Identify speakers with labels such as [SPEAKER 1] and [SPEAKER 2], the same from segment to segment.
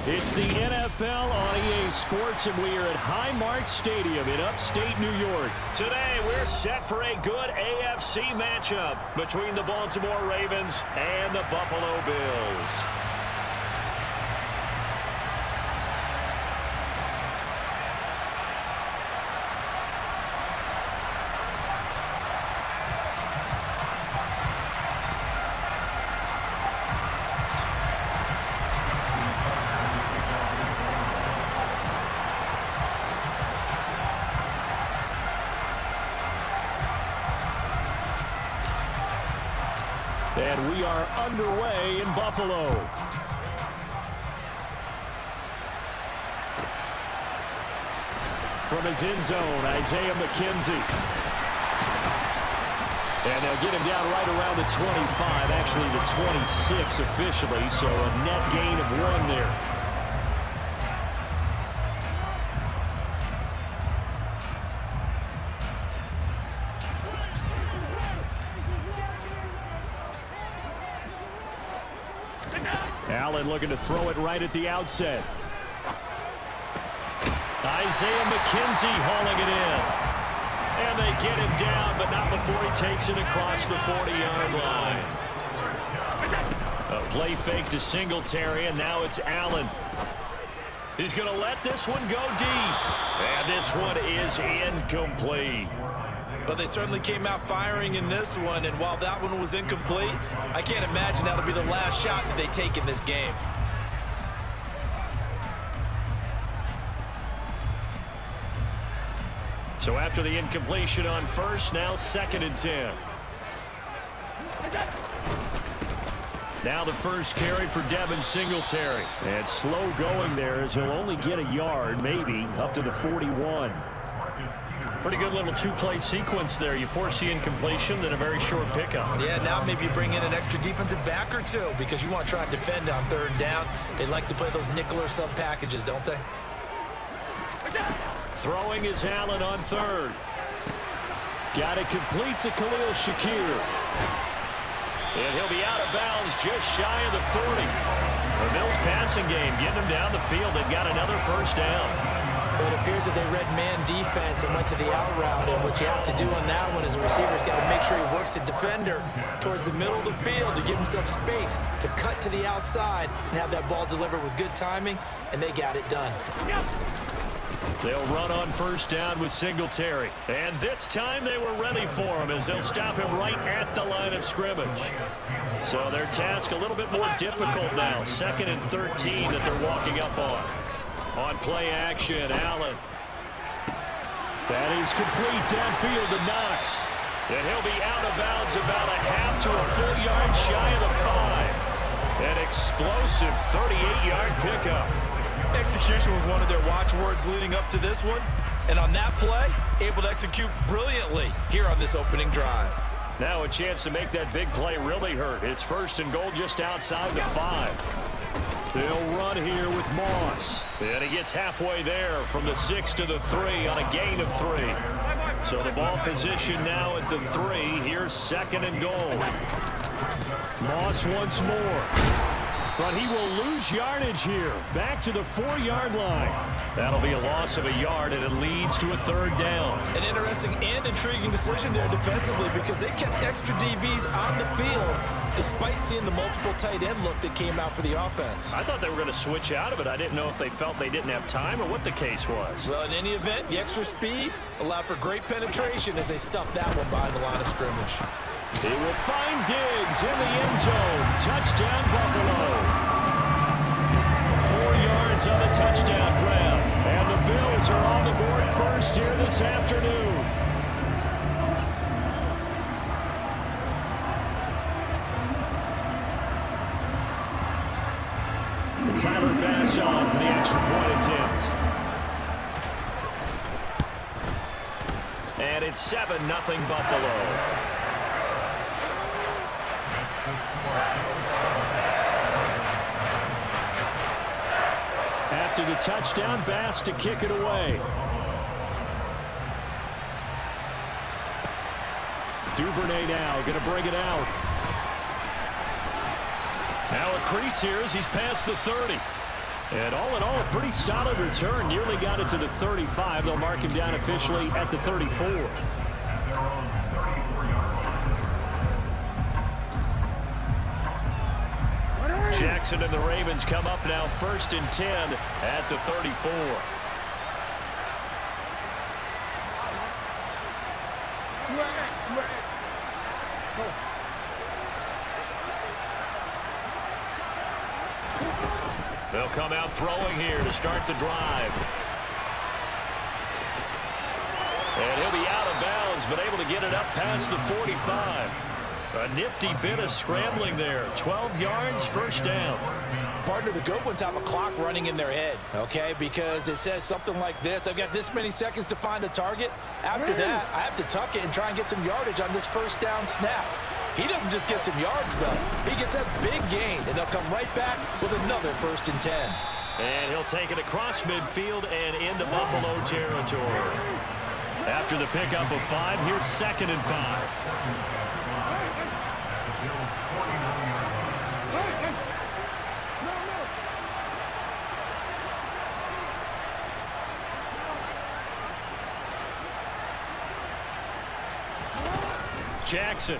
[SPEAKER 1] It's the NFL on EA Sports, and we are at Highmark Stadium in upstate New York. Today, we're set for a good AFC matchup between the Baltimore Ravens and the Buffalo Bills. And we are underway in Buffalo. From his end zone, Isaiah McKenzie. And they'll get him down right around the 25, actually the 26 officially, so a net gain of 1 there. Allen looking to throw it right at the outset. Isaiah McKenzie hauling it in. And they get him down, but not before he takes it across the 40-yard line. A play fake to Singletary, and now it's Allen. He's going to let this one go deep. And this one is incomplete.
[SPEAKER 2] Well, they certainly came out firing in this one, and while that one was incomplete, I can't imagine that'll be the last shot that they take in this game.
[SPEAKER 1] So after the incompletion on first, now 2nd and 10. Now the first carry for Devin Singletary. And slow going there as he'll only get a yard, maybe, up to the 41. Pretty good little two-play sequence there. You force the incompletion, then a very short pickup.
[SPEAKER 2] Yeah, now maybe you bring in an extra defensive back or two because you want to try and defend on 3rd down. They like to play those nickel or sub packages, don't they?
[SPEAKER 1] Throwing is Allen on 3rd. Got it complete to Khalil Shakir. And he'll be out of bounds just shy of the 40. The Bills passing game getting them down the field. They've got another 1st down.
[SPEAKER 2] Well, it appears that they read man defense and went to the out route, and what you have to do on that one is the receiver's got to make sure he works the defender towards the middle of the field to give himself space to cut to the outside and have that ball delivered with good timing, and they got it done.
[SPEAKER 1] They'll run on 1st down with Singletary. And this time they were ready for him as they'll stop him right at the line of scrimmage. So their task a little bit more difficult now. 2nd and 13 that they're walking up on. On play action, Allen. That is complete downfield to Knox. And he'll be out of bounds about a half to a full yard shy of the 5. An explosive 38-yard pickup.
[SPEAKER 2] Execution was one of their watchwords leading up to this one. And on that play, able to execute brilliantly here on this opening drive.
[SPEAKER 1] Now a chance to make that big play really hurt. It's 1st and goal just outside the 5. They'll run here with Moss. And he gets halfway there from the 6 to the 3 on a gain of 3. So the ball position now at the 3. Here's 2nd and goal. Moss once more. But he will lose yardage here. Back to the 4-yard line. That'll be a loss of a yard, and it leads to a 3rd down.
[SPEAKER 2] An interesting and intriguing decision there defensively because they kept extra DBs on the field despite seeing the multiple tight end look that came out for the offense.
[SPEAKER 1] I thought they were going to switch out of it. I didn't know if they felt they didn't have time or what the case was.
[SPEAKER 2] Well, in any event, the extra speed allowed for great penetration as they stuffed that one behind the line of scrimmage.
[SPEAKER 1] He will find Diggs in the end zone. Touchdown, Buffalo. 4 yards on the touchdown grab. And the Bills are on the board first here this afternoon. Tyler Bass on for the extra point attempt. And it's 7-0 Buffalo. After the touchdown, Bass to kick it away. Duvernay now going to bring it out. Now a crease here as he's past the 30. And all in all, a pretty solid return. Nearly got it to the 35. They'll mark him down officially at the 34. Jackson and the Ravens come up now 1st and 10 at the 34. They'll come out throwing here to start the drive. And he'll be out of bounds, but able to get it up past the 45. A nifty bit of scrambling there. 12 yards, 1st down.
[SPEAKER 2] Partner, the good ones have a clock running in their head, okay? Because it says something like this. I've got this many seconds to find a target. After that, I have to tuck it and try and get some yardage on this 1st down snap. He doesn't just get some yards, though. He gets a big gain, and they'll come right back with another 1st and 10.
[SPEAKER 1] And he'll take it across midfield and into Buffalo territory. After the pickup of 5, here's 2nd and 5. Jackson.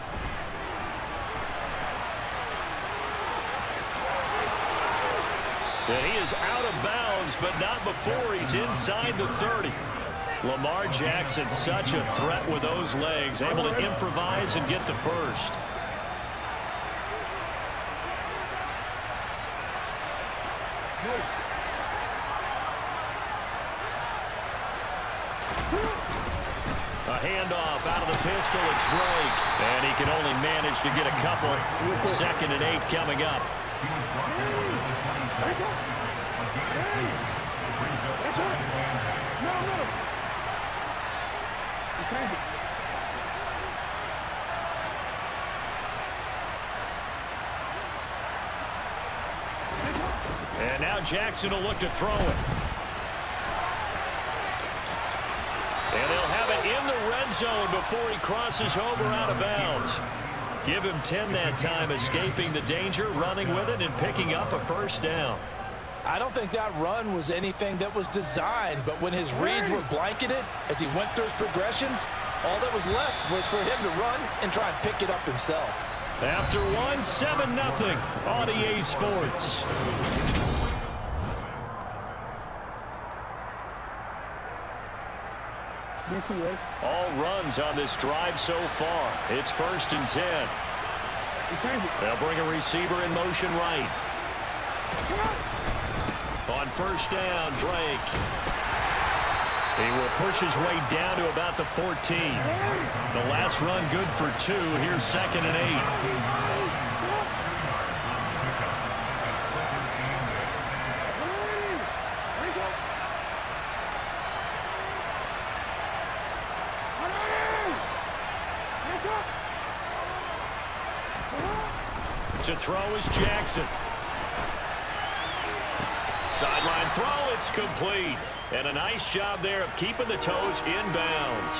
[SPEAKER 1] And he is out of bounds, but not before he's inside the 30. Lamar Jackson, such a threat with those legs, able to improvise and get the 1st. A handoff out of the pistol. It's Drake. And he can only manage to get a couple. 2nd and 8 coming up. And now Jackson will look to throw it. And he'll have it in the red zone before he crosses over out of bounds. Give him 10 that time, escaping the danger, running with it, and picking up a 1st down.
[SPEAKER 2] I don't think that run was anything that was designed, but when his reads were blanketed as he went through his progressions, all that was left was for him to run and try and pick it up himself.
[SPEAKER 1] After one, 7-0 on EA Sports. All runs on this drive so far. It's 1st and 10. They'll bring a receiver in motion right. On 1st down, Drake. He will push his way down to about the 14. The last run good for 2. Here's 2nd and 8. To throw is Jackson. Sideline throw, it's complete. And a nice job there of keeping the toes in bounds.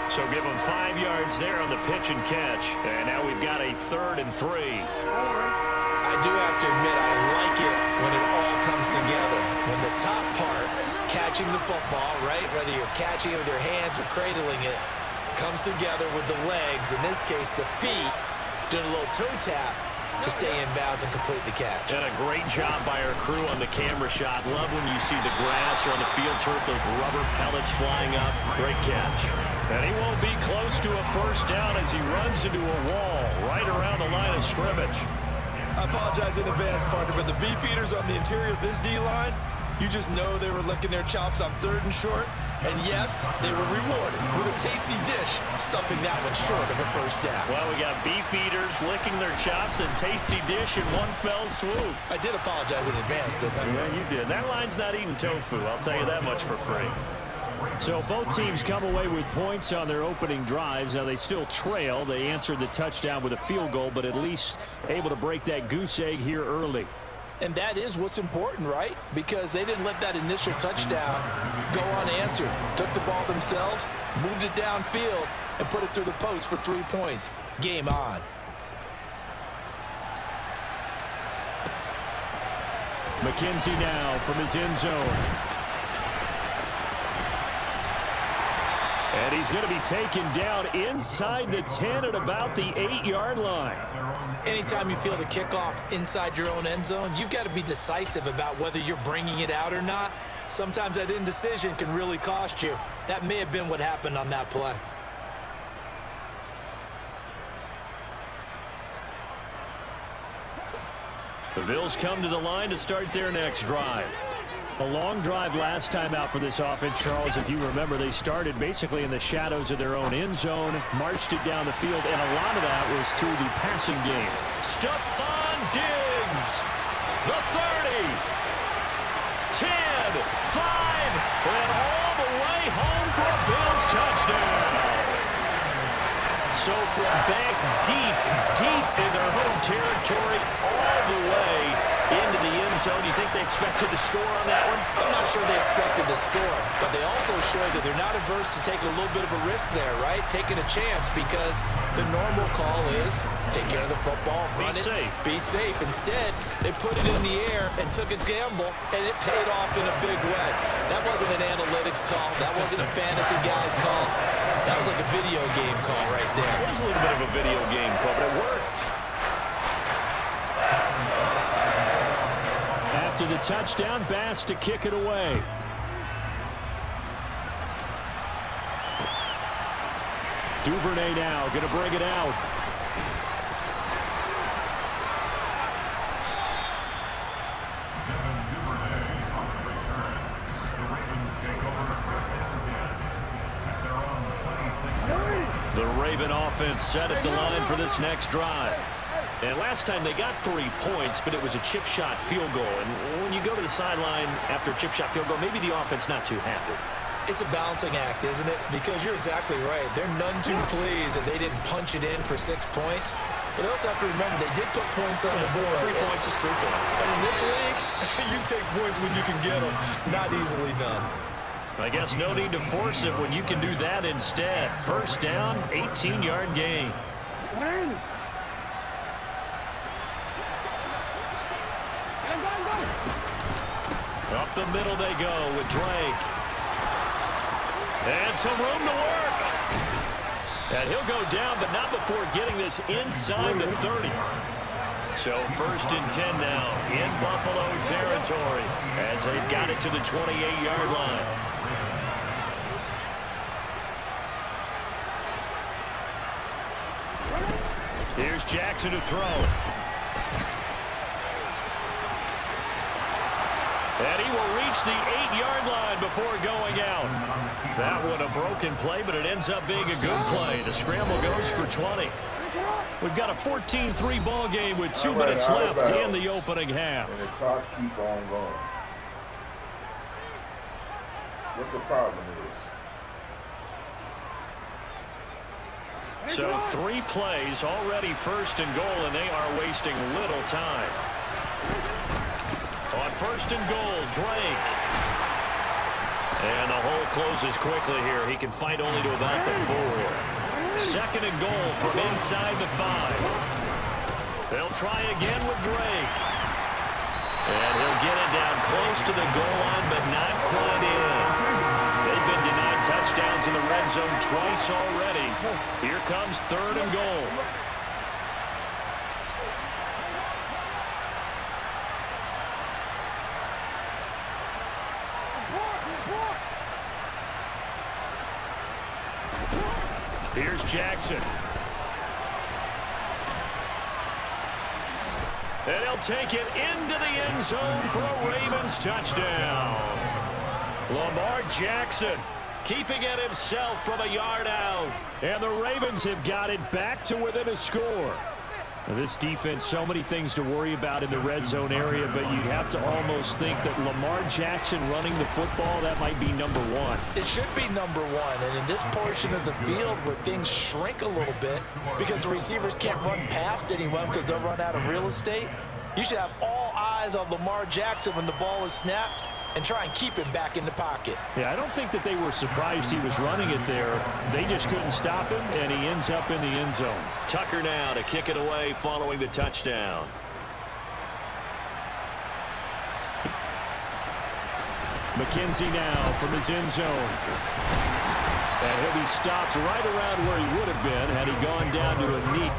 [SPEAKER 1] So give him 5 yards there on the pitch and catch. And now we've got a 3rd and 3.
[SPEAKER 2] I do have to admit, I like it when it all comes together. When the top part, catching the football, right, whether you're catching it with your hands or cradling it, comes together with the legs, in this case the feet, doing a little toe tap to stay in bounds and complete the catch. And a great job by our crew on the camera shot. Love when you see the grass or on the field turf, those rubber pellets flying up. Great catch. And he won't be close to a 1st down as he runs into a wall right around the line of scrimmage. I apologize in advance, partner, but the beefeaters on the interior of this D-line, you just know they were licking their chops on 3rd and short. And yes, they were rewarded with a tasty dish, stuffing that one short of a 1st down.
[SPEAKER 1] Well, we got beef eaters licking their chops and tasty dish in one fell swoop.
[SPEAKER 2] I did apologize in advance, didn't I?
[SPEAKER 1] Yeah, you did. That line's not eating tofu, I'll tell you that much for free. So both teams come away with points on their opening drives. Now they still trail. They answered the touchdown with a field goal, but at least able to break that goose egg here early.
[SPEAKER 2] And that is what's important, right? Because they didn't let that initial touchdown go unanswered. Took the ball themselves, moved it downfield, and put it through the post for 3 points. Game on.
[SPEAKER 1] McKenzie now from his end zone. And he's going to be taken down inside the 10 at about the 8-yard line.
[SPEAKER 2] Anytime you feel the kickoff inside your own end zone, you've got to be decisive about whether you're bringing it out or not. Sometimes that indecision can really cost you. That may have been what happened on that play.
[SPEAKER 1] The Bills come to the line to start their next drive. A long drive last time out for this offense, Charles. If you remember, they started basically in the shadows of their own end zone, marched it down the field, and a lot of that was through the passing game. Stephon Diggs, the 30, 10, 5, and all the way home for a Bills touchdown. So from back deep in their home territory, all the way into the end zone. You think they expected to score on that one?
[SPEAKER 2] I'm not sure they expected to score, but they also showed that they're not averse to taking a little bit of a risk there, right? Taking a chance, because the normal call is take care of the football, run it, be safe. Instead, they put it in the air and took a gamble, and it paid off in a big way. That wasn't an analytics call. That wasn't a fantasy guy's call. That was like a video game call right there.
[SPEAKER 1] It was a little bit of a video game call, but it worked. After the touchdown, Bass to kick it away. Duvernay now going to bring it out. The Raven offense set at the line for this next drive. And last time they got 3 points, but it was a chip shot field goal. And when you go to the sideline after a chip shot field goal, maybe the offense not too happy.
[SPEAKER 2] It's a balancing act, isn't it? Because you're exactly right. They're none too pleased that they didn't punch it in for 6 points. But they also have to remember they did put points on the board.
[SPEAKER 1] 3 points is 3 points.
[SPEAKER 2] And in this league, you take points when you can get them. Not easily done.
[SPEAKER 1] I guess no need to force it when you can do that instead. First down, 18-yard gain. Up the middle they go with Drake. And some room to work. And he'll go down, but not before getting this inside the 30. So first and 10 now in Buffalo territory as they've got it to the 28-yard line. Here's Jackson to throw. And he will reach the 8-yard line before going out. That one a broken play, but it ends up being a good play. The scramble goes for 20. We've got a 14-3 ball game with 2 minutes left in the opening half.
[SPEAKER 3] And the clock keep on going. What the problem is?
[SPEAKER 1] So 3 plays, already first and goal, and they are wasting little time. On first and goal, Drake. And the hole closes quickly here. He can fight only to about the 4. Second and goal from inside the 5. They'll try again with Drake. And he'll get it down close to the goal line, but not quite in. They've been denied touchdowns in the red zone twice already. Here comes third and goal. Here's Jackson. And he'll take it into the end zone for a Ravens touchdown. Lamar Jackson keeping it himself from a yard out. And the Ravens have got it back to within a score. Now, this defense, so many things to worry about in the red zone area, but you'd have to almost think that Lamar Jackson running the football, that might be number 1.
[SPEAKER 2] It should be number 1, and in this portion of the field where things shrink a little bit because the receivers can't run past anyone because they'll run out of real estate, you should have all eyes on Lamar Jackson when the ball is snapped and try and keep him back in the pocket.
[SPEAKER 1] Yeah, I don't think that they were surprised he was running it there. They just couldn't stop him, and he ends up in the end zone. Tucker now to kick it away following the touchdown. McKenzie now from his end zone. And he'll be stopped right around where he would have been had he gone down to a knee.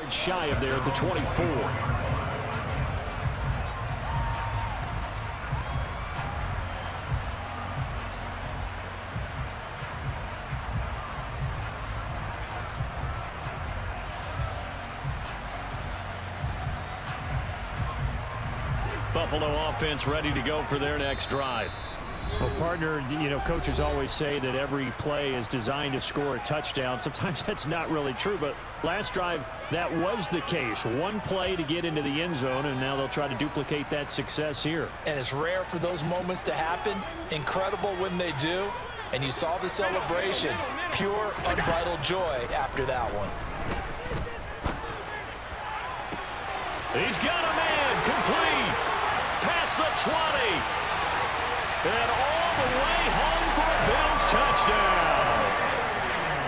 [SPEAKER 1] Shy of there at the 24. Buffalo offense ready to go for their next drive. Well, partner, you know, coaches always say that every play is designed to score a touchdown. Sometimes that's not really true, but last drive, that was the case. One play to get into the end zone, and now they'll try to duplicate that success here.
[SPEAKER 2] And it's rare for those moments to happen. Incredible when they do. And you saw the celebration. Pure, unbridled joy after that one.
[SPEAKER 1] He's got a man complete. Past the 20. And all the way home for a Bills touchdown.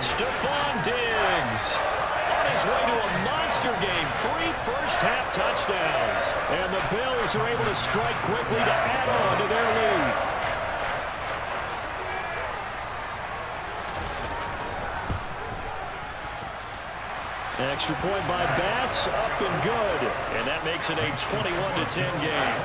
[SPEAKER 1] Stephon Diggs on his way to a monster game. 3 first-half touchdowns. And the Bills are able to strike quickly to add on to their lead. An extra point by Bass, up and good. And that makes it a 21-10 game.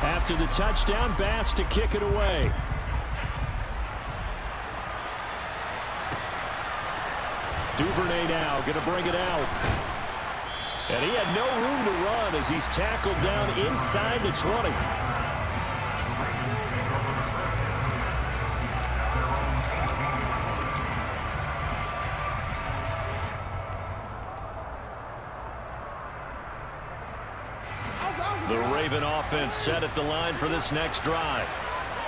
[SPEAKER 1] After the touchdown, Bass to kick it away. Duvernay now going to bring it out. And he had no room to run as he's tackled down inside the 20. The Raven offense set at the line for this next drive.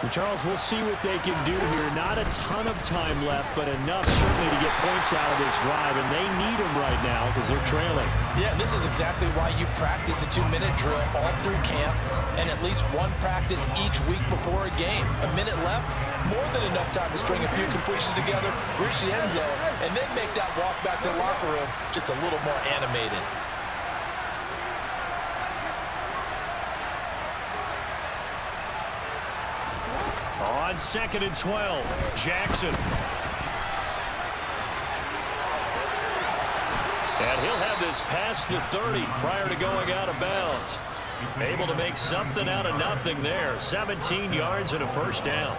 [SPEAKER 1] And Charles, we'll see what they can do here. Not a ton of time left, but enough certainly to get points out of this drive, and they need them right now because they're trailing.
[SPEAKER 2] Yeah, this is exactly why you practice a 2-minute drill all through camp and at least one practice each week before a game. A minute left, more than enough time to string a few completions together, reach the end zone, and then make that walk back to the locker room just a little more animated.
[SPEAKER 1] On 2nd and 12, Jackson. And he'll have this past the 30 prior to going out of bounds. Able to make something out of nothing there. 17 yards and a first down.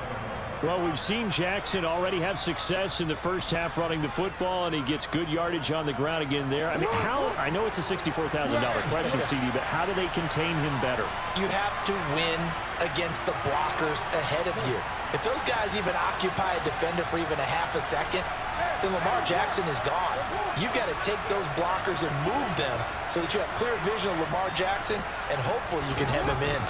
[SPEAKER 1] Well, we've seen Jackson already have success in the first half running the football, and he gets good yardage on the ground again there. I mean, I know it's a $64,000 question, CD, but how do they contain him better?
[SPEAKER 2] You have to win against the blockers ahead of you. If those guys even occupy a defender for even a half a second, then Lamar Jackson is gone. You've got to take those blockers and move them so that you have clear vision of Lamar Jackson, and hopefully you can hem him in.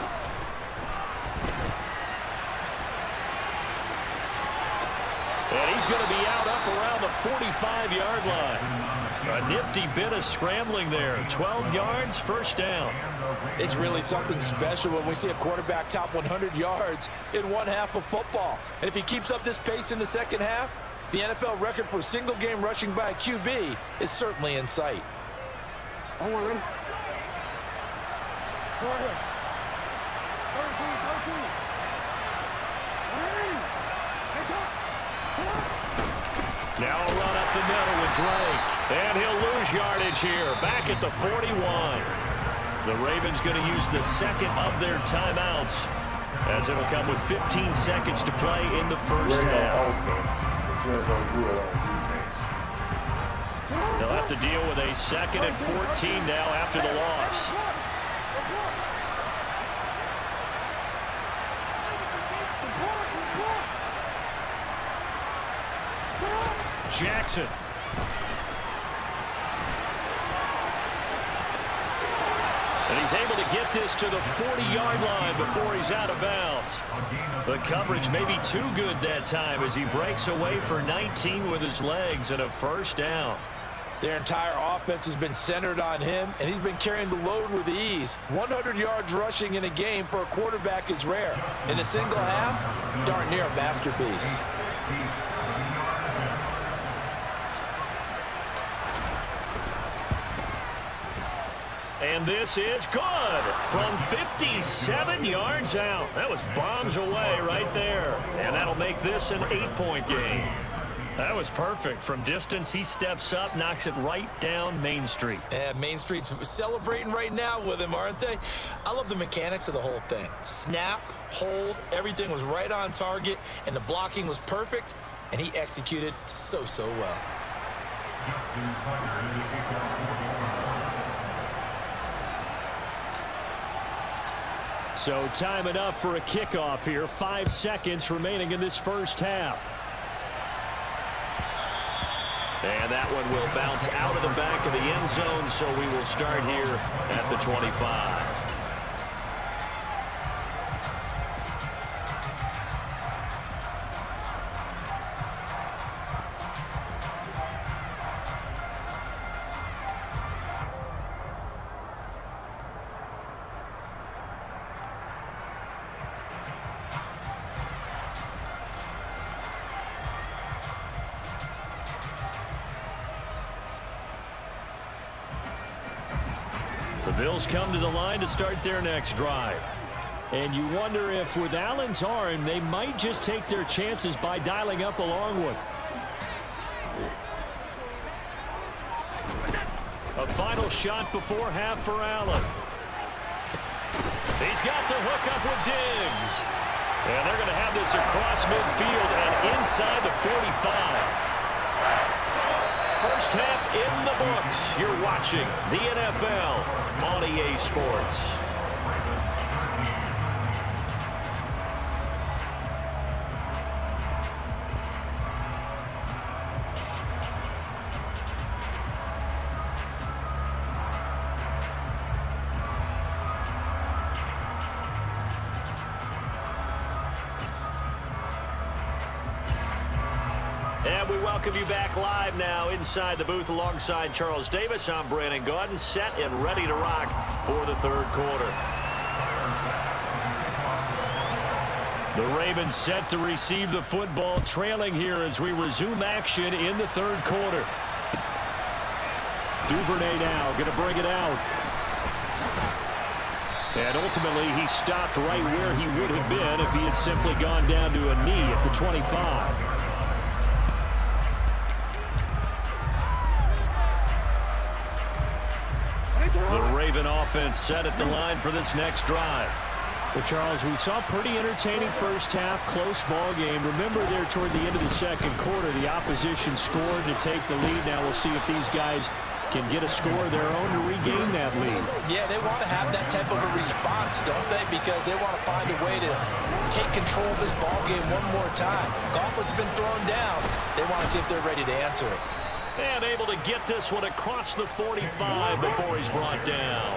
[SPEAKER 1] And he's going to be out up around the 45-yard line. A nifty bit of scrambling there. 12 yards, first down.
[SPEAKER 2] It's really something special when we see a quarterback top 100 yards in one half of football. And if he keeps up this pace in the second half, the NFL record for single-game rushing by a QB is certainly in sight.
[SPEAKER 1] Now a run up the middle with Drake. And he'll lose yardage here, back at the 41. The Ravens going to use the second of their timeouts, as it'll come with 15 seconds to play in the first half. They'll have to deal with a 2nd and 14 now after the loss. Jackson. And he's able to get this to the 40-yard line before he's out of bounds. The coverage may be too good that time as he breaks away for 19 with his legs and a first down.
[SPEAKER 2] Their entire offense has been centered on him, and he's been carrying the load with ease. 100 yards rushing in a game for a quarterback is rare. In a single half, darn near a masterpiece.
[SPEAKER 1] And this is good from 57 yards out. That was bombs away right there. And that'll make this an 8-point game. That was perfect. From distance, he steps up, knocks it right down Main Street.
[SPEAKER 2] Yeah, Main Street's celebrating right now with him, aren't they? I love the mechanics of the whole thing. Snap, hold, everything was right on target, and the blocking was perfect, and he executed so well.
[SPEAKER 1] So time enough for a kickoff here. 5 seconds remaining in this first half. And that one will bounce out of the back of the end zone, so we will start here at the 25. The Bills come to the line to start their next drive. And you wonder if with Allen's arm, they might just take their chances by dialing up a long one. A final shot before half for Allen. He's got the hook up with Diggs. And they're going to have this across midfield and inside the 45. First half in the books. You're watching the NFL on EA Sports. And we welcome you back live now inside the booth alongside Charles Davis. I'm Brandon Gaudin, set and ready to rock for the third quarter. The Ravens set to receive the football, trailing here as we resume action in the third quarter. Duvernay now going to bring it out. And ultimately, he stopped right where he would have been if he had simply gone down to a knee at the 25. The Raven offense set at the line for this next drive. Well, Charles, we saw a pretty entertaining first half, close ball game. Remember there toward the end of the second quarter, the opposition scored to take the lead. Now we'll see if these guys can get a score of their own to regain that lead.
[SPEAKER 2] Yeah, they want to have that type of a response, don't they? Because they want to find a way to take control of this ball game one more time. Gauntlet's been thrown down. They want to see if they're ready to answer it.
[SPEAKER 1] And able to get this one across the 45 before he's brought down.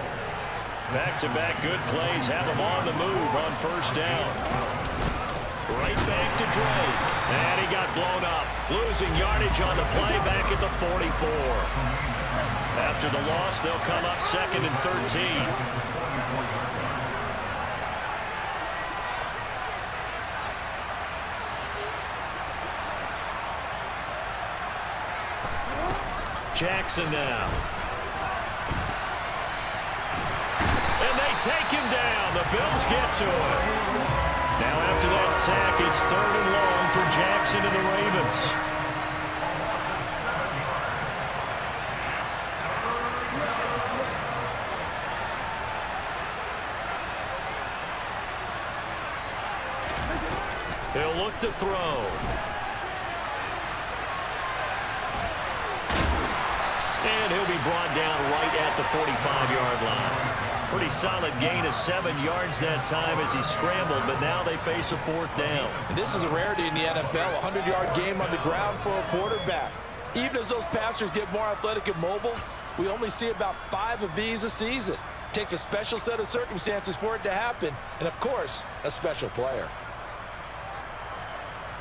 [SPEAKER 1] Back-to-back good plays have him on the move on first down. Right back to
[SPEAKER 2] Drake.
[SPEAKER 1] And he got blown up. Losing yardage on the play back at the 44. After the loss, they'll come up 2nd and 13. Jackson now. And they take him down. The Bills get to him. Now after that sack, it's 3rd and long for Jackson and the Ravens. He'll look to throw. And he'll be brought down right at the 45-yard line. Pretty solid gain of 7 yards that time as he scrambled, but now they face a 4th down.
[SPEAKER 2] This is a rarity in the NFL, a 100-yard game on the ground for a quarterback. Even as those passers get more athletic and mobile, we only see about 5 of these a season. It takes a special set of circumstances for it to happen, and of course, a special player.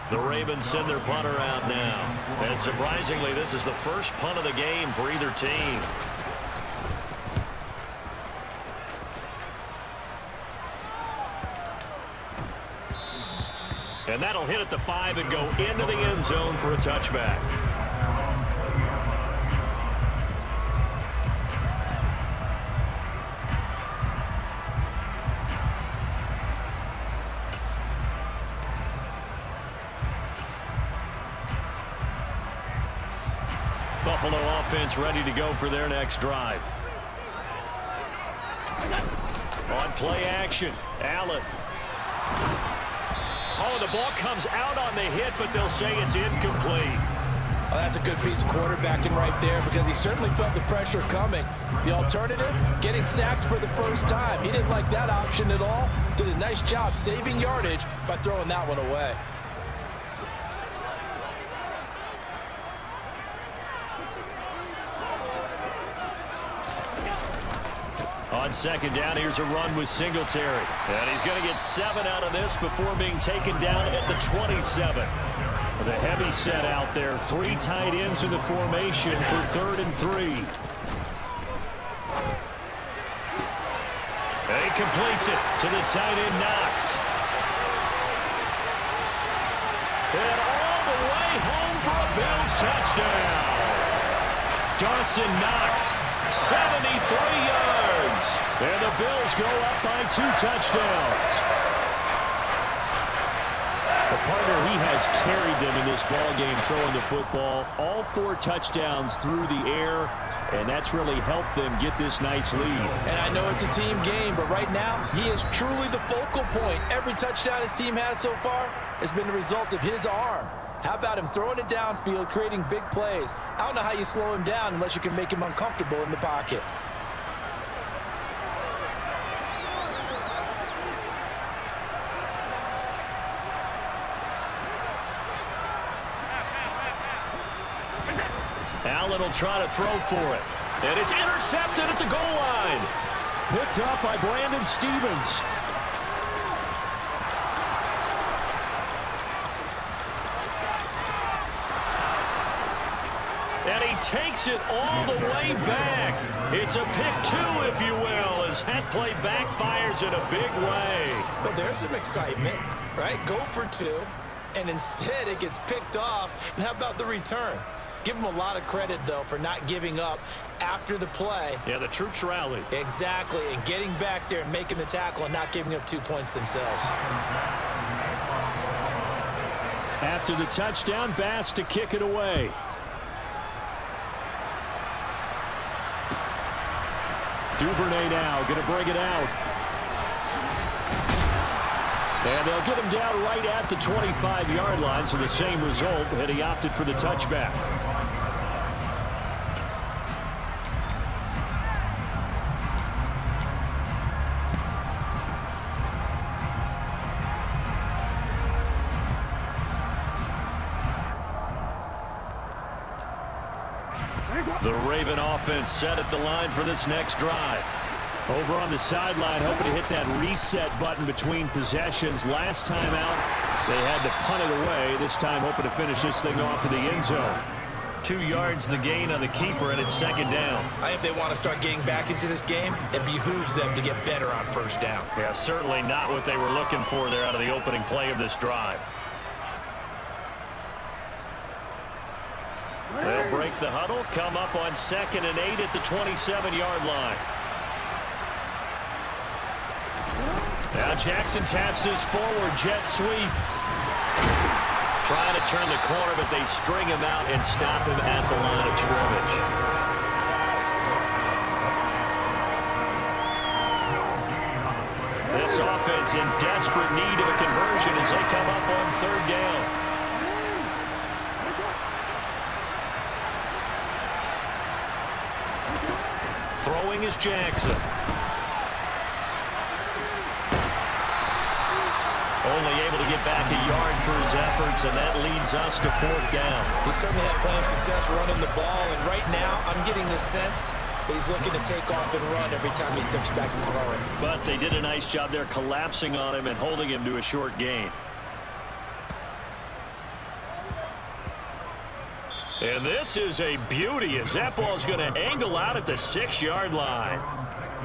[SPEAKER 1] The Ravens send their punter out now. And surprisingly, this is the first punt of the game for either team. And that'll hit at the 5 and go into the end zone for a touchback. Buffalo offense ready to go for their next drive. On play action, Allen. Oh, the ball comes out on the hit, but they'll say it's incomplete.
[SPEAKER 2] Well, that's a good piece of quarterbacking right there because he certainly felt the pressure coming. The alternative, getting sacked for the first time. He didn't like that option at all. Did a nice job saving yardage by throwing that one away.
[SPEAKER 1] On 2nd down, here's a run with Singletary. And he's going to get 7 out of this before being taken down at the 27. With a heavy set out there, 3 tight ends in the formation for 3rd and 3. And he completes it to the tight end, Knox. And all the way home for a Bills touchdown. Dawson Knox, 73 yards. And the Bills go up by 2 touchdowns. The partner, he has carried them in this ballgame throwing the football. All 4 touchdowns through the air, and that's really helped them get this nice lead.
[SPEAKER 2] And I know it's a team game, but right now, he is truly the focal point. Every touchdown his team has so far has been the result of his arm. How about him throwing it downfield, creating big plays? I don't know how you slow him down unless you can make him uncomfortable in the pocket.
[SPEAKER 1] Allen will try to throw for it. And it's intercepted at the goal line. Picked up by Brandon Stevens. And he takes it all the way back. It's a pick 2, if you will, as that play backfires in a big way.
[SPEAKER 2] Well, there's some excitement, right? Go for 2, and instead it gets picked off. And how about the return? Give him a lot of credit, though, for not giving up after the play.
[SPEAKER 1] Yeah, the troops rallied.
[SPEAKER 2] Exactly, and getting back there and making the tackle and not giving up 2 points themselves.
[SPEAKER 1] After the touchdown, Bass to kick it away. Duvernay now going to bring it out. And they'll get him down right at the 25-yard line, so the same result, and he opted for the touchback. The Raven offense set at the line for this next drive. Over on the sideline, hoping to hit that reset button between possessions. Last time out, They had to punt it away, this time hoping to finish this thing off in the end zone. 2 yards the gain on the keeper, and it's second down.
[SPEAKER 2] I think they want to start getting back into this game. It behooves them to get better on first down.
[SPEAKER 1] Yeah, certainly not what they were looking for there out of the opening play of this drive. They'll break the huddle, come up on 2nd and 8 at the 27-yard line. Now Jackson taps his forward jet sweep. Trying to turn the corner, but they string him out and stop him at the line of scrimmage. This offense in desperate need of a conversion as they come up on 3rd down. Throwing is Jackson. Only able to get back a yard for his efforts, and that leads us to 4th down.
[SPEAKER 2] He certainly had plenty of success running the ball, and right now I'm getting the sense that he's looking to take off and run every time he steps back to throw it.
[SPEAKER 1] But they did a nice job there collapsing on him and holding him to a short gain. And this is a beauty as that ball's going to angle out at the 6-yard line.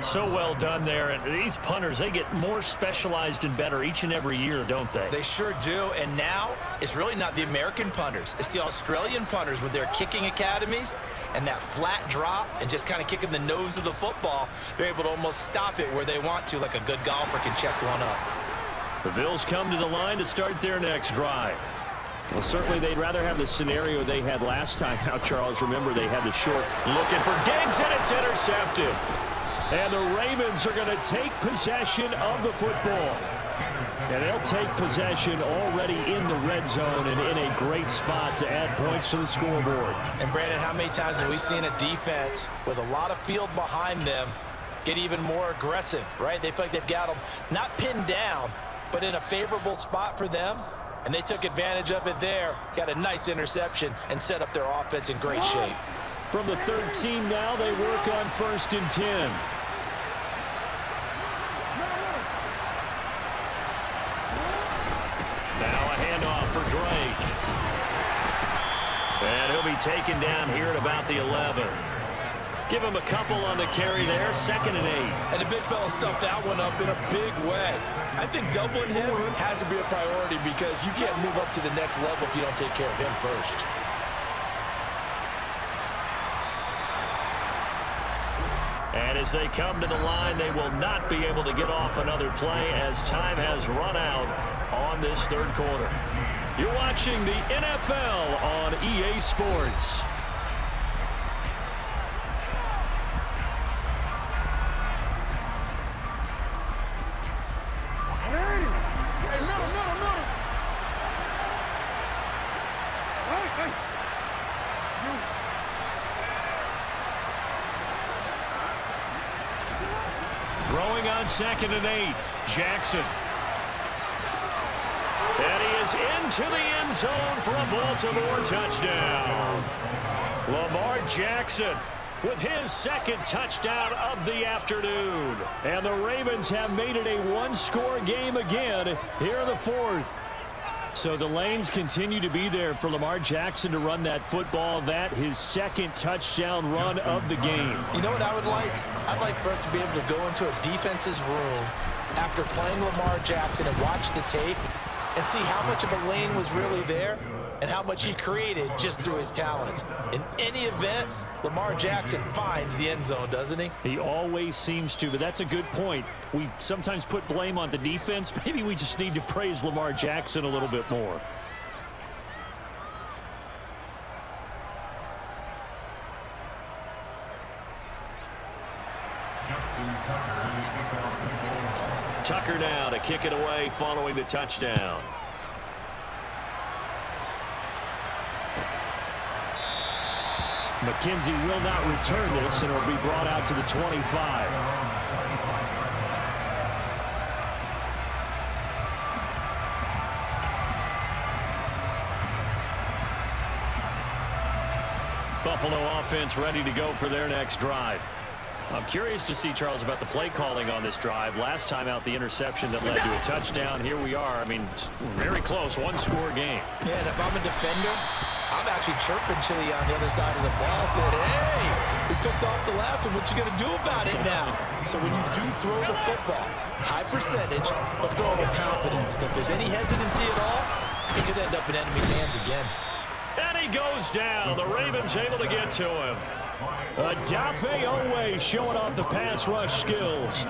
[SPEAKER 1] So well done there. And these punters, they get more specialized and better each and every year, don't they?
[SPEAKER 2] They sure do. And now it's really not the American punters. It's the Australian punters with their kicking academies and that flat drop and just kind of kicking the nose of the football. They're able to almost stop it where they want to, like a good golfer can check one up.
[SPEAKER 1] The Bills come to the line to start their next drive. Well, certainly they'd rather have the scenario they had last time. Now, Charles, remember they had the short. Looking for Diggs, and it's intercepted. And the Ravens are going to take possession of the football. And they'll take possession already in the red zone and in a great spot to add points to the scoreboard.
[SPEAKER 2] And, Brandon, how many times have we seen a defense with a lot of field behind them get even more aggressive, right? They feel like they've got them not pinned down, but in a favorable spot for them. And they took advantage of it there, got a nice interception, and set up their offense in great shape.
[SPEAKER 1] From the 13 now, they work on 1st and 10. Now a handoff for Drake. And he'll be taken down here at about the 11. Give him a couple on the carry there, 2nd and 8.
[SPEAKER 2] And the big fella stuffed that one up in a big way. I think doubling him has to be a priority because you can't move up to the next level if you don't take care of him first.
[SPEAKER 1] And as they come to the line, they will not be able to get off another play as time has run out on this 3rd quarter. You're watching the NFL on EA Sports. Throwing on 2nd and 8, Jackson. And he is into the end zone for a Baltimore touchdown. Lamar Jackson with his 2nd touchdown of the afternoon. And the Ravens have made it a one-score game again here in the 4th. So the lanes continue to be there for Lamar Jackson to run that football. That his 2nd touchdown run of the game.
[SPEAKER 2] You know what I would like? I'd like for us to be able to go into a defense's room after playing Lamar Jackson and watch the tape and see how much of a lane was really there and how much he created just through his talents. In any event, Lamar Jackson finds the end zone, doesn't he?
[SPEAKER 1] He always seems to, but that's a good point. We sometimes put blame on the defense. Maybe we just need to praise Lamar Jackson a little bit more. Tucker now to kick it away following the touchdown. McKenzie will not return this, and it'll be brought out to the 25. Buffalo offense ready to go for their next drive. I'm curious to see, Charles, about the play calling on this drive. Last time out, the interception that led to a touchdown. Here we are. I mean, very close, one-score game.
[SPEAKER 2] Yeah, and if I'm a defender, I'm actually chirping Chili on the other side of the ball, saying, hey, we picked off the last one. What you going to do about it now? So when you do throw the football, high percentage, but throw it with confidence. Because if there's any hesitancy at all, it could end up in enemy's hands again.
[SPEAKER 1] And he goes down. The Ravens able to get to him. Dafe Owe showing off the pass rush skills.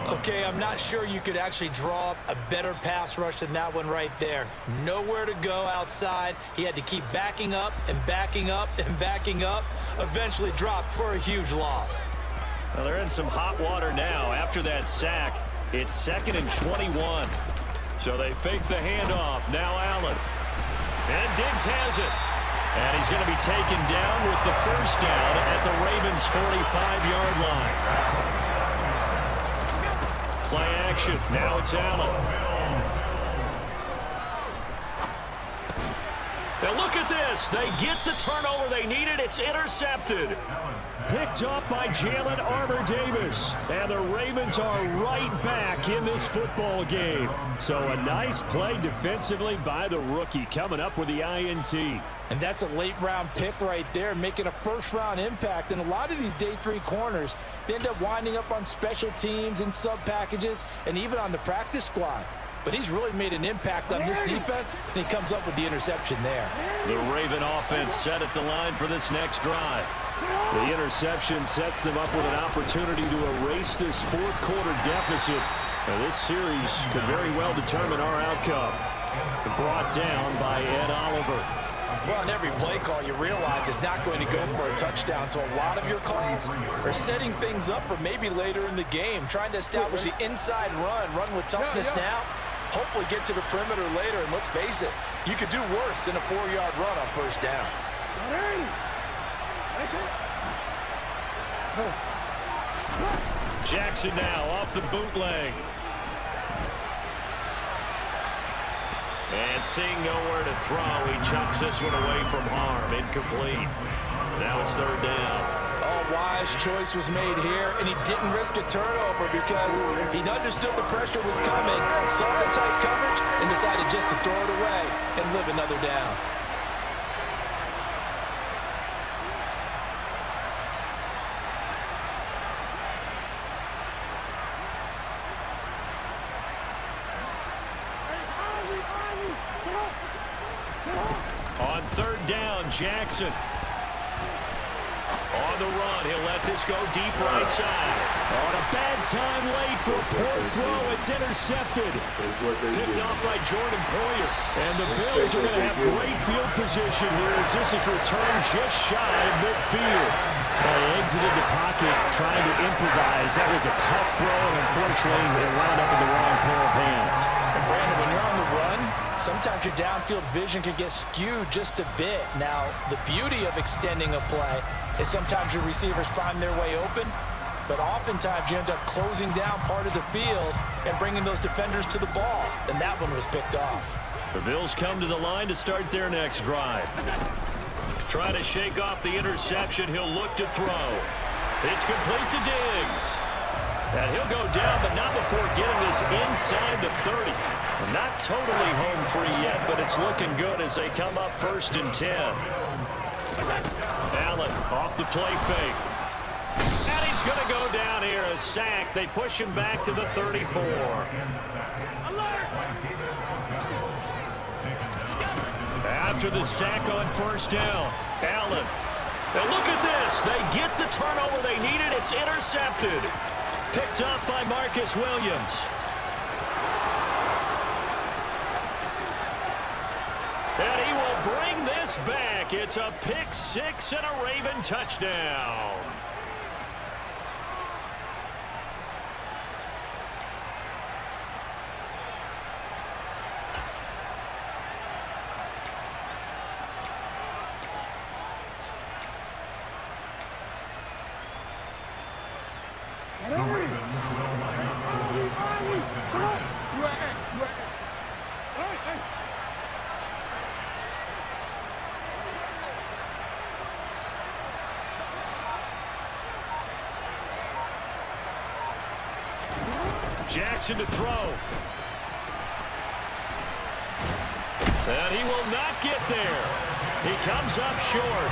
[SPEAKER 2] Okay, I'm not sure you could actually draw up a better pass rush than that one right there. Nowhere to go outside. He had to keep backing up and backing up and backing up. Eventually dropped for a huge loss.
[SPEAKER 1] Well, they're in some hot water now. After that sack, it's 2nd and 21. So they fake the handoff. Now Allen. And Diggs has it. And he's going to be taken down with the first down at the Ravens' 45-yard line. Play action. Now it's Allen. Now look at this. They get the turnover they needed. It's intercepted. Picked up by Jalen Armour-Davis. And the Ravens are right back in this football game. So a nice play defensively by the rookie coming up with the INT.
[SPEAKER 2] And that's a late-round pick right there, making a first-round impact. And a lot of these day 3 corners, they end up winding up on special teams and sub-packages and even on the practice squad. But he's really made an impact on this defense, and he comes up with the interception there.
[SPEAKER 1] The Raven offense set at the line for this next drive. The interception sets them up with an opportunity to erase this fourth-quarter deficit. Now, this series could very well determine our outcome. Brought down by Ed Oliver.
[SPEAKER 2] Well, in every play call, you realize it's not going to go for a touchdown, so a lot of your calls are setting things up for maybe later in the game, trying to establish the inside run with toughness now, hopefully get to the perimeter later, and let's face it, you could do worse than a 4-yard run on first down.
[SPEAKER 1] Jackson now off the bootleg. And seeing nowhere to throw, he chucks this one away from harm. Incomplete. Now it's 3rd down.
[SPEAKER 2] Oh, wise choice was made here, and he didn't risk a turnover because he understood the pressure was coming, saw the tight coverage, and decided just to throw it away and live another down.
[SPEAKER 1] On 3rd down, Jackson. On the run, he'll let this go deep right side. On a bad time late for a poor throw, it's intercepted. Picked off by Jordan Poyer. And the Bills are going to have great field position here as this is returned just shy of midfield. They exited the pocket trying to improvise. That was a tough throw, and unfortunately, it wound up in the wrong pair of hands.
[SPEAKER 2] And Brandon, when you're on the run, sometimes your downfield vision can get skewed just a bit. Now, the beauty of extending a play is sometimes your receivers find their way open, but oftentimes you end up closing down part of the field and bringing those defenders to the ball, and that one was picked off.
[SPEAKER 1] The Bills come to the line to start their next drive. Trying to shake off the interception, he'll look to throw. It's complete to Diggs. And he'll go down, but not before getting this inside the 30. Not totally home free yet, but it's looking good as they come up 1st and 10. Allen off the play fake. And he's going to go down here, a sack. They push him back to the 34. After the sack on 1st down, Allen. And look at this. They get the turnover they needed. It's intercepted. Picked up by Marcus Williams. And he will bring this back. It's a pick 6 and a Raven touchdown. Jackson to throw. And he will not get there. He comes up short.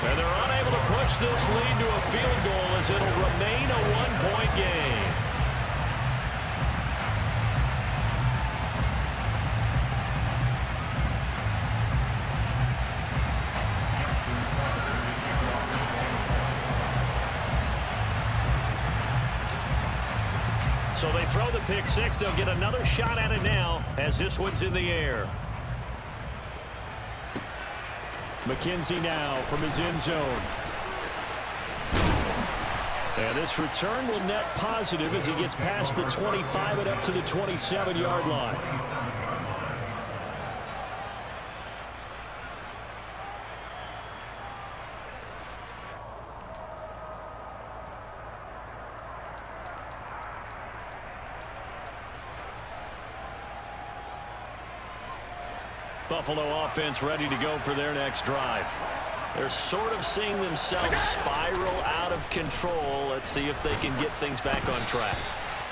[SPEAKER 1] And they're unable to push this lead to a field goal as it'll remain a one-point game. So they throw the pick six. They'll get another shot at it now as this one's in the air. McKenzie now from his end zone. And this return will net positive as he gets past the 25 and up to the 27-yard line. Buffalo offense ready to go for their next drive. They're sort of seeing themselves spiral out of control. Let's see if they can get things back on track.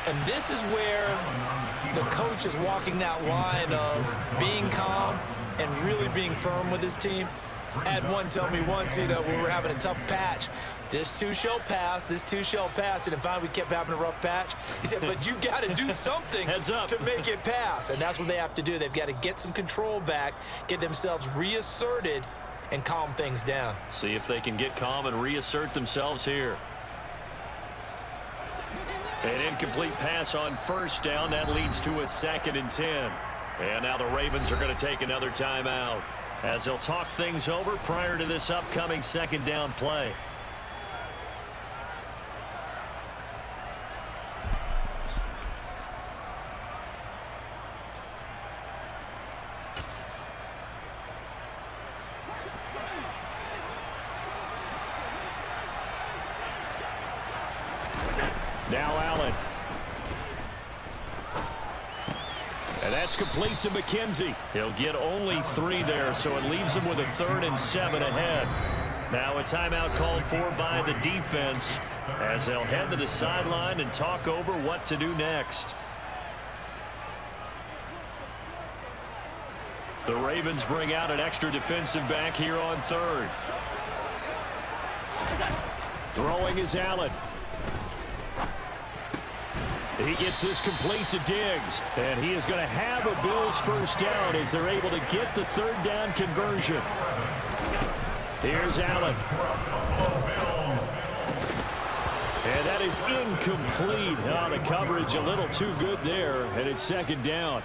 [SPEAKER 2] And this is where the coach is walking that line of being calm and really being firm with his team. I had one tell me once, we were having a tough patch. This too shall pass, this too shall pass. And finally we kept having a rough patch. He said, but you got to do something to make it pass. And that's what they have to do. They've got to get some control back, get themselves reasserted, and calm things down.
[SPEAKER 1] See if they can get calm and reassert themselves here. An incomplete pass on first down. That leads to a 2nd and 10. And now the Ravens are going to take another timeout as they'll talk things over prior to this upcoming 2nd down play. Now Allen. And that's complete to McKenzie. He'll get only 3 there, so it leaves him with a 3rd and 7 ahead. Now a timeout called for by the defense as they'll head to the sideline and talk over what to do next. The Ravens bring out an extra defensive back here on 3rd. Throwing is Allen. He gets this complete to Diggs, and he is going to have a Bills first down as they're able to get the 3rd down conversion. Here's Allen. And that is incomplete. Oh, the coverage a little too good there, and it's 2nd down.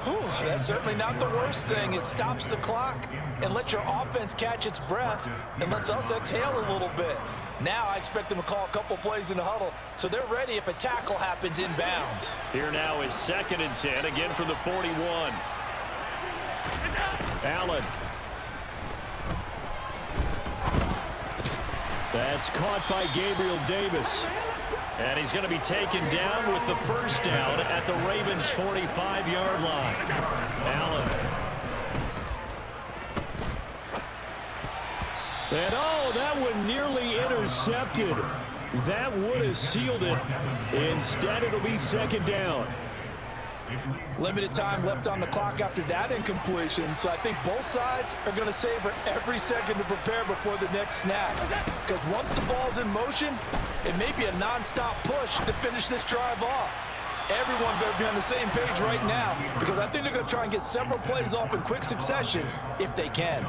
[SPEAKER 2] Whew, that's certainly not the worst thing. It stops the clock and lets your offense catch its breath and lets us exhale a little bit. Now I expect them to call a couple plays in the huddle, so they're ready if a tackle happens inbounds.
[SPEAKER 1] Here now is 2nd and 10, again from the 41. Allen. That's caught by Gabriel Davis. And he's going to be taken down with the first down at the Ravens' 45-yard line. Allen. And oh, that one nearly intercepted. That would have sealed it. Instead, it'll be 2nd down.
[SPEAKER 2] Limited time left on the clock after that incompletion, so I think both sides are going to savor every second to prepare before the next snap. Because once the ball's in motion, it may be a non-stop push to finish this drive off. Everyone better be on the same page right now, because I think they're going to try and get several plays off in quick succession if they can.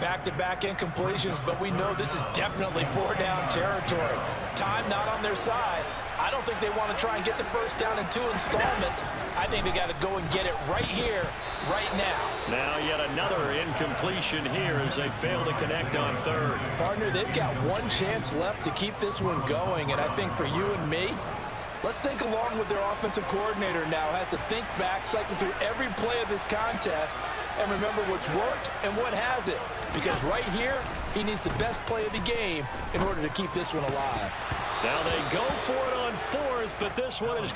[SPEAKER 2] Back-to-back incompletions, but we know this is definitely 4-down territory. Time not on their side. I don't think they want to try and get the first down in 2 installments. I think they got to go and get it right here, right now.
[SPEAKER 1] Now yet another incompletion here as they fail to connect on 3rd.
[SPEAKER 2] Partner, they've got one chance left to keep this one going, and I think for you and me, let's think along with their offensive coordinator now. Has to think back, cycle through every play of this contest, and remember what's worked and what hasn't. Because right here, he needs the best play of the game in order to keep this one alive.
[SPEAKER 1] Now they go for it on 4th, but this one is